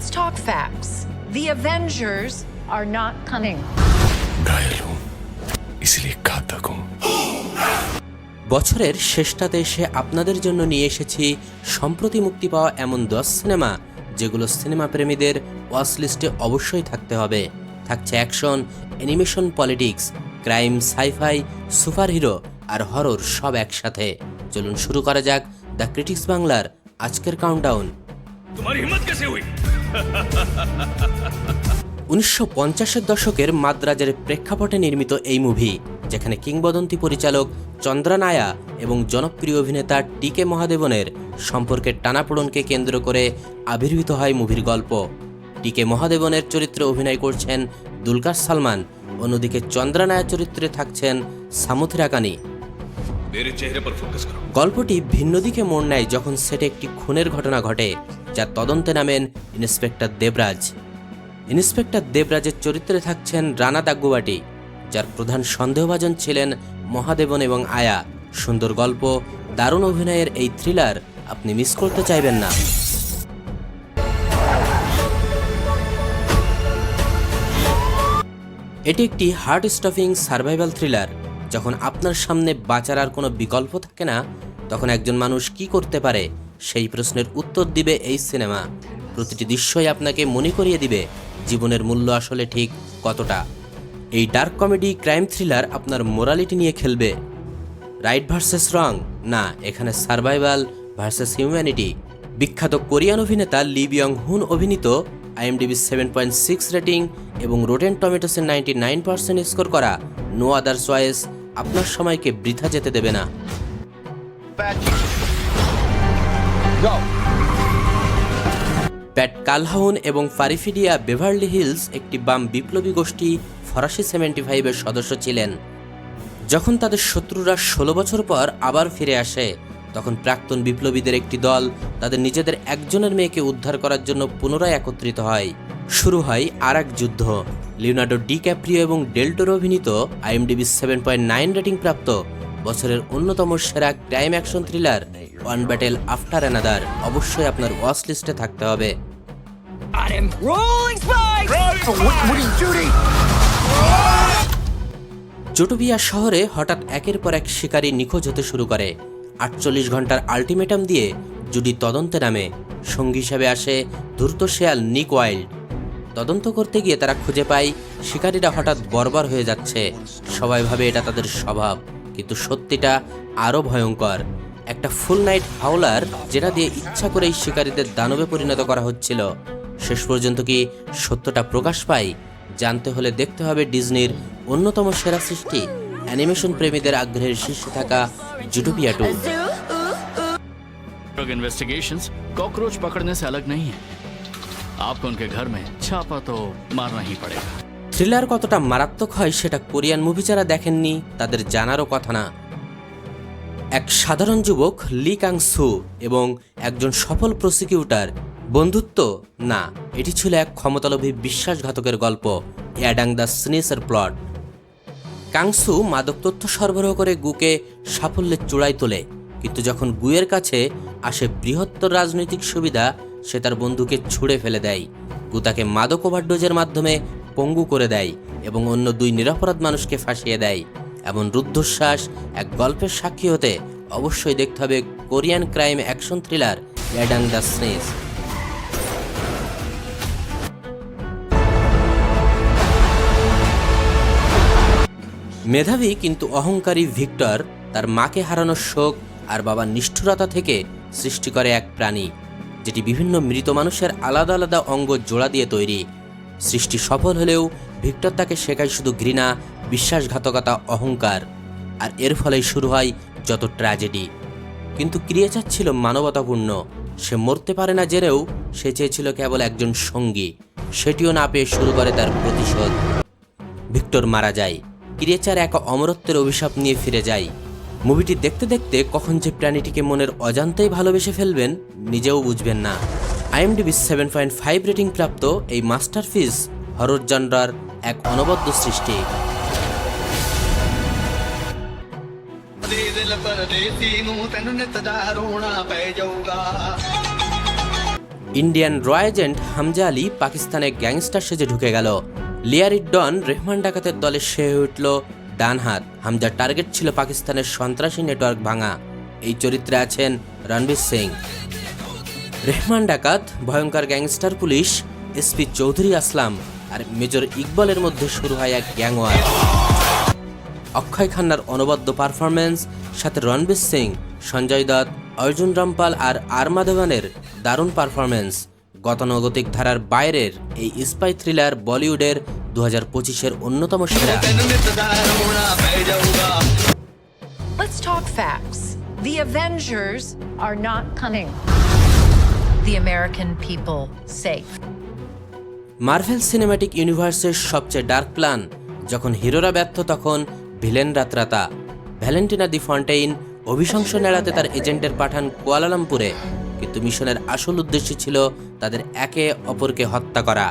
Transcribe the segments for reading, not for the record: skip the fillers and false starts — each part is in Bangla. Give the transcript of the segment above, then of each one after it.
Let's talk facts. The Avengers are not cunning. घायल हूं इसलिए घातक हूं। বছরের শেষটাতে এসে আপনাদের জন্য নিয়ে এসেছি সম্প্রতি মুক্তি পাওয়া এমন 10 সিনেমা যেগুলো সিনেমা প্রেমীদের ওয়াচ লিস্টে অবশ্যই থাকতে হবে। থাকছে action, animation, politics, crime, sci-fi, superhero আর হরর সব একসাথে। চলুন শুরু করা যাক দ্য ক্রিটিক্স বাংলার আজকের কাউন্টডাউন। तुम्हारी हिम्मत कैसे हुई? 1950-এর দশকের মাদ্রাজের প্রেক্ষাপটে নির্মিত এই মুভি, যেখানে কিংবদন্তি পরিচালক চন্দ্রানায়া এবং জনপ্রিয় অভিনেতা টিকে মহাদেবনের সম্পর্কের টানাপোড়েনকে কেন্দ্র করে আবির্ভূত হয় মুভির গল্প। টিকে মহাদেবনের চরিত্রে অভিনয় করছেন দুলকার সালমান, অন্যদিকে চন্দ্রানায়া চরিত্রে থাকছেন সামুথ রাকানি। मेरे चेहरे पर फोकस करो। গল্পটি ভিন্ন দিকে মোড় নেয় যখন সেটে একটি খুনের ঘটনা ঘটে, যার তদন্তে নামেন ইন্সপেক্টর দেবরাজ। ইন্সপেক্টর দেবরাজের চরিত্রে থাকছেন রানা দাগ্গুবাটি, যার প্রধান সন্দেহভাজন ছিলেন মহাদেবন এবং আয়া। সুন্দর গল্প, দারুণ অভিনয়ের এই থ্রিলার আপনি মিস করতে চাইবেন না। এটি একটি হার্ট স্টপিং সার্ভাইভাল থ্রিলার। যখন আপনার সামনে বাঁচার আর কোনো বিকল্প থাকে না, তখন একজন মানুষ কি করতে পারে সেই প্রশ্নের উত্তর দিবে এই সিনেমা। প্রতিটি দৃশ্যই আপনাকে মনে করিয়ে দিবে জীবনের মূল্য আসলে ঠিক কতটা। এই ডার্ক কমেডি ক্রাইম থ্রিলার আপনার মোরালিটি নিয়ে খেলবে। রাইট ভার্সেস রং না, এখানে সার্ভাইভাল ভার্সেস হিউম্যানিটি। বিখ্যাত কোরিয়ান অভিনেতা লি বিয়ং হুন অভিনীত, IMDb 7.6 রেটিং এবং রোটেন টমেটোসের 99% স্কোর করা নো আদার চয়েস আপনার সময়কে বৃথা যেতে দেবে না। প্যাট কালহাউন এবং ফারিফিডিয়া বেভারলি হিলস একটি বাম বিপ্লবী গোষ্ঠী ফরাসি 75-এর সদস্য ছিলেন। যখন তাদের শত্রুরা 16 বছর পর আবার ফিরে আসে, তখন প্রাক্তন বিপ্লবীদের একটি দল তাদের নিজেদের একজনের মেয়েকে উদ্ধার করার জন্য পুনরায় একত্রিত হয়। শুরু হয় আর এক যুদ্ধ। লিওনার্ডো ডিক্যাপ্রিও এবং ডেল টোরো অভিনীত, IMDb 7.9 রেটিং প্রাপ্ত বছরের অন্যতম সেরা crime action thriller one battle after another অবশ্যই আপনার ওয়াচ লিস্টে থাকতে হবে। জোটোবিয়া শহরে হঠাৎ একের পর এক শিকারী নিখোঁজ হতে শুরু করে। 48 ঘন্টার আলটিমেটাম দিয়ে জুডি তদন্তে নামে। সঙ্গী হিসাবে আসে ধূর্ত শেয়াল নিক ওয়াইল্ড। তদন্ত করতে গিয়ে তারা খুঁজে পায় শিকারীরা হঠাৎ বর্বর হয়ে যাচ্ছে। সবাই ভাবে এটা তাদের স্বভাব, কিন্তু সত্যিটা আরও ভয়ঙ্কর। একটা ফুল নাইট হাউলার, যেটা দিয়ে ইচ্ছা করেই শিকারীদের দানবে পরিণত করা হচ্ছিল। শেষ পর্যন্ত কি সত্যটা প্রকাশ পায়? জানতে হলে দেখতে হবে ডিজনির অন্যতম সেরা সৃষ্টি, অ্যানিমেশন প্রেমীদের আগ্রহের শীর্ষে থাকা জুটোপিয়া 2। ड्रग इन्वेस्टिगेशंस कॉकरोच पकड़ने से अलग नहीं है। आपको उनके घर में छापा तो मारना ही पड़ेगा। থ্রিলার কতটা মারাত্মক হয় সেটা কোরিয়ান মুভি যারা দেখেননি তাদের জানারও কথা না। এক সাধারণ যুবক লি কাং সু এবং একজন সফল প্রসিকিউটর বন্ধুত্ব না, এটি ছিল এক ক্ষমতালোভী বিশ্বাসঘাতকের গল্প। অ্যাডাং দ্য স্নেসের প্লট। কাংসু মাদক তথ্য সরবরাহ করে গুকে সাফল্যের চূড়ায় তোলে, কিন্তু যখন গুয়ের কাছে আসে বৃহত্তর রাজনৈতিক সুবিধা, সে তার বন্ধুকে ছুঁড়ে ফেলে দেয়। গু তাকে মাদক ওভারডোজের মাধ্যমে পঙ্গু করে দেয় এবং অন্য 2 নিরপরাধ মানুষকে ফাঁসিয়ে দেয়। এমন রুদ্ধশ্বাস এক গল্পের সাক্ষী হতে অবশ্যই দেখতে হবে কোরিয়ান ক্রাইম অ্যাকশন থ্রিলার অ্যাডাং দ্য স্নেস। মেধাবী কিন্তু অহংকারী ভিক্টর তার মাকে হারানোর শোক আর বাবার নিষ্ঠুরতা থেকে সৃষ্টি করে এক প্রাণী, যেটি বিভিন্ন মৃত মানুষের আলাদা আলাদা অঙ্গ জোড়া দিয়ে তৈরি। সৃষ্টি সফল হলেও ভিক্টর তাকে শেখায় শুধু ঘৃণা, বিশ্বাসঘাতকতা, অহংকার, আর এর ফলেই শুরু হয় যত ট্র্যাজেডি। কিন্তু ক্রিয়েচার ছিল মানবতাপূর্ণ। সে মরতে পারে না জেনেও সে চেয়েছিল কেবল একজন সঙ্গী। সেটিও না পেয়ে শুরু করে তার প্রতিশোধ। ভিক্টর মারা যায়, ক্রিয়েচার এক অমরত্বের অভিশাপ নিয়ে ফিরে যায়। মুভিটি দেখতে দেখতে কখন যে প্রাণীটিকে মনের অজান্তেই ভালোবেসে ফেলবেন নিজেও বুঝবেন না। IMDb 7.5 রেটিং প্রাপ্ত এই মাস্টারপিস হরর জনরার এক অনবদ্য সৃষ্টি। ইন্ডিয়ান র এজেন্ট হামজা আলী পাকিস্তানে গ্যাংস্টার সেজে ঢুকে গেল। লিয়ারিড ডন রেহমান ডাকাতের দলে সে হয়ে উঠল ডান হাত। হামজার টার্গেট ছিল পাকিস্তানের সন্ত্রাসী নেটওয়ার্ক ভাঙা। এই চরিত্রে আছেন রণবীর সিং। রেহমান ডাকাত, ভয়ঙ্কর গ্যাংস্টার পুলিশ এসপি চৌধুরী আসলাম আর মেজর ইকবালের মধ্যে শুরু হয় এক গ্যাংওয়ার। অক্ষয় খান্নার অনবদ্য পারফরমেন্স, সাথে রণবীর সিং, সঞ্জয় দত্ত, অর্জুন রামপাল আর মাধবনের দারুণ পারফরমেন্স। গতানুগতিক ধারার বাইরের এই স্পাই থ্রিলার বলিউডের 2025-এর অন্যতম সেরা। Let's talk facts. The Avengers are not cunning. The American people safe. Marvel cinematic ইউনিভার্সের সবচেয়ে ডার্ক প্ল্যান, যখন হিরোরা ব্যর্থ তখন ভিলেনরা ত্রাতা। ভ্যালেন্টিনা দি ফন্টেইন অভিশংসন এড়াতে তার এজেন্টের পাঠান কুয়ালালামপুরে, কিন্তু মিশনের আসল উদ্দেশ্য ছিল তাদের একে অপরকে হত্যা করা।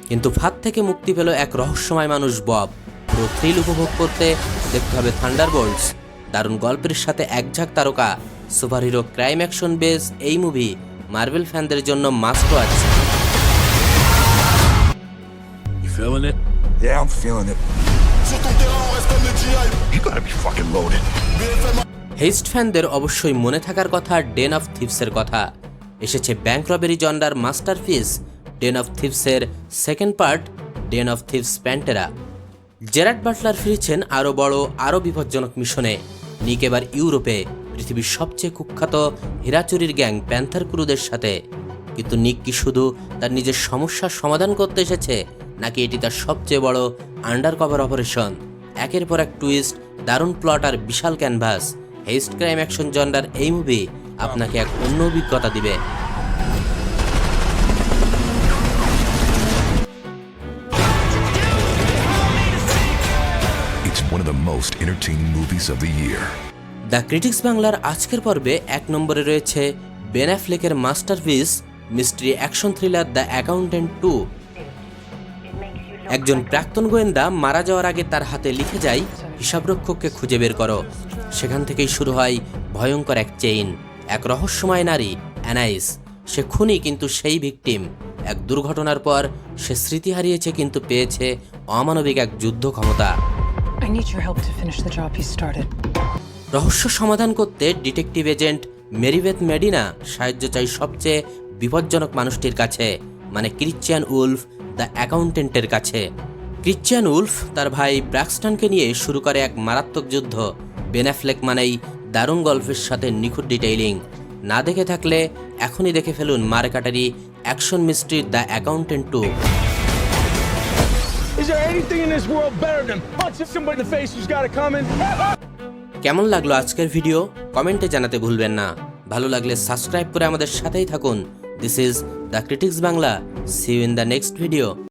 কিন্তু ফাঁদ থেকে মুক্তি পেল এক রহস্যময় মানুষ বব। পুরো থ্রিল উপভোগ করতে দেখতে হবে থান্ডারবোল্টস। দারুণ গল্পের সাথে একঝাঁক তারকা, সুপারহিরো ক্রাইম অ্যাকশন বেস এই মুভি মার্ভেল ফ্যানদের জন্য must watch. You feeling it? Yeah, I'm feeling it. You gotta be fucking loaded. Heist ফ্যানদের অবশ্যই মনে থাকার কথা ডেন অফ থিভসের কথা। এসেছে ব্যাংক রবারি জনরার মাস্টারপিস ডেন অফ থিভসের second part, den of thieves Pantera. Gerard Butler ফিরেছেন আরও বড়, আরও বিপজ্জনক মিশনে। নিক এবার ইউরোপে, পৃথিবীর সবচেয়ে কুখ্যাত হীরাচুরির গ্যাং প্যান্থার ক্রুদের সাথে। কিন্তু নিক কি শুধু তার নিজের সমস্যার সমাধান করতে এসেছে, নাকি এটি তার সবচেয়ে বড় আন্ডার কভার অপারেশন? একের পর এক টুইস্ট, দারুণ প্লট আর বিশাল ক্যানভাস। হেইস্ট ক্রাইম অ্যাকশন জনরার এই মুভি আপনাকে এক অন্য অভিজ্ঞতা দিবে। It's one of the most entertaining movies of the year. The critics বাংলার আজকের পর্বে 1 নম্বরে রয়েছে বেন অ্যাফ্লেকের masterpiece mystery action thriller the accountant 2। একজন প্রাক্তন গোয়েন্দা মারা যাওয়ার আগে তার হাতে লিখে যায়, হিসাবরক্ষককে খুঁজে বের করো। সেখান থেকেই শুরু হয় ভয়ঙ্কর এক চেইন। এক রহস্যময় নারী অ্যানাইস, সে খুনি কিন্তু সেই ভিকটিম। এক দুর্ঘটনার পর সে স্মৃতি হারিয়েছে কিন্তু পেয়েছে অমানবিক এক যুদ্ধ ক্ষমতা। I need your help to finish the job you started. রহস্য সমাধান করতে ডিটেকটিভ এজেন্ট মেরিবেথ মেডিনা সাহায্য চাই সবচেয়ে বিপজ্জনক মানুষটির কাছে, মানে ক্রিশ্চিয়ান উলফ দ্য অ্যাকাউন্টেন্টের কাছে। ক্রিশ্চিয়ান উলফ তার ভাই ব্র্যাক্সটনকে নিয়ে শুরু করে এক মারাত্মক যুদ্ধ। বেন অ্যাফ্লেক মানেই দারুণ গল্পের সাথে নিখুঁত ডিটেইলিং। না দেখে থাকলে এখনই দেখে ফেলুন মারকাটারি action mystery the accountant 2। Is there anything in this world better than punching somebody in the face who's got it coming? কেমন লাগলো আজকের ভিডিও কমেন্টে জানাতে ভুলবেন না। ভালো লাগলে সাবস্ক্রাইব করে আমাদের সাথেই থাকুন। This is the critics Bangla. See you in the next video.